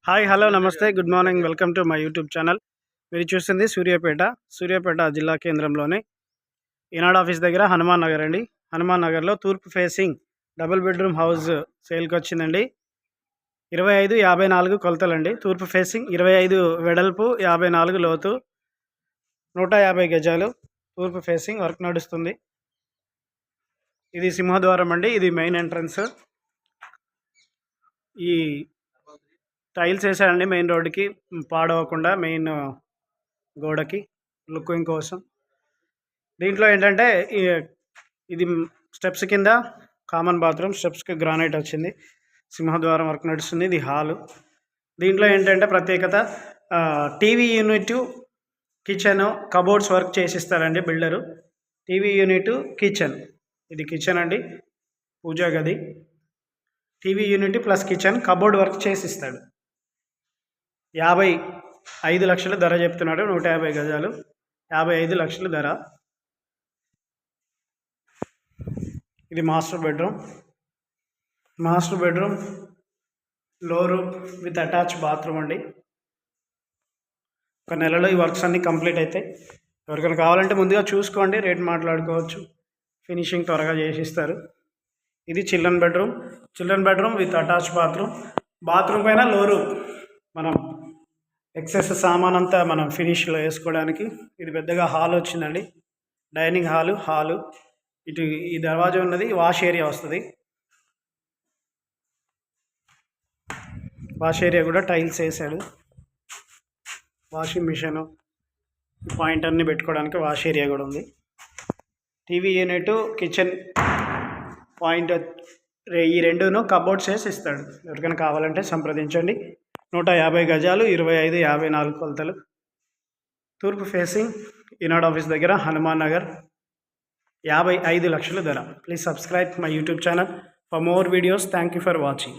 Hi hello నమస్తే good morning welcome to my YouTube channel. మీరు చూస్తుంది సూర్యాపేట జిల్లా కేంద్రంలోని ఈనాడు ఆఫీస్ దగ్గర హనుమాన్ నగర్ అండి. హనుమాన్ నగర్లో తూర్పు ఫేసింగ్ డబుల్ బెడ్రూమ్ హౌస్ సేల్కి వచ్చిందండి. 25-54 కొలతలండి. తూర్పు ఫేసింగ్ 25 వెడల్పు, 54 లోతు, 150 గజాలు. తూర్పు ఫేసింగ్ వర్క్ నడుస్తుంది. ఇది సింహద్వారం అండి. ఇది మెయిన్ ఎంట్రన్స్. ఈ టైల్స్ వేసారండి మెయిన్ రోడ్డుకి, పాడవకుండా మెయిన్ గోడకి లుకింగ్ కోసం. దీంట్లో ఏంటంటే ఇది స్టెప్స్ కింద కామన్ బాత్రూమ్, స్టెప్స్కి గ్రానైట్ వచ్చింది. సింహద్వారం వర్క్ నడుస్తుంది. ఇది హాలు. దీంట్లో ఏంటంటే ప్రత్యేకత, TV unit, kitchen, cupboards work చేసిస్తారండి బిల్డరు. TV unit, kitchen. ఇది కిచెన్ అండి, పూజా గది. TV unit plus kitchen, cupboard work చేసిస్తాడు. 55 లక్షలు ధర చెప్తున్నాడు. 150 గజాలు, 55 లక్షలు ధర. ఇది మాస్టర్ బెడ్రూమ్, లో రూమ్ విత్ అటాచ్ బాత్రూమ్ అండి. ఒక నెలలో ఈ వర్క్స్ అన్నీ కంప్లీట్ అవుతాయి. ఎవరికైనా కావాలంటే ముందుగా చూసుకోండి, రేట్ మాట్లాడుకోవచ్చు. ఫినిషింగ్ త్వరగా చేసిస్తారు. ఇది children bedroom with attach bathroom పైన లో రూమ్. మనం ఎక్సెస్ సామాన్ అంతా మనం ఫినిష్లో వేసుకోవడానికి. ఇది పెద్దగా హాల్ వచ్చిందండి, డైనింగ్ హాలు. ఇటు ఈ దర్వాజా ఉన్నది, వాష్ ఏరియా వస్తుంది. వాష్ ఏరియా కూడా టైల్స్ వేసాడు. వాషింగ్ మిషన్, పాయింట్ అన్ని పెట్టుకోవడానికి వాష్ ఏరియా కూడా ఉంది. టీవీ యూనిట్, కిచెన్ పాయింట్, ఈ రెండును కబోర్డ్స్ వేసి ఇస్తాడు. ఎవరికైనా కావాలంటే సంప్రదించండి. 150 గజాలు, 25-54 కొలతలు. తూర్పు ఫేసింగ్, ఈనాడు ఆఫీస్ దగ్గర, హనుమాన్ నగర్. 55 లక్షలు ధర. Please subscribe my YouTube channel for more videos. Thank you for watching.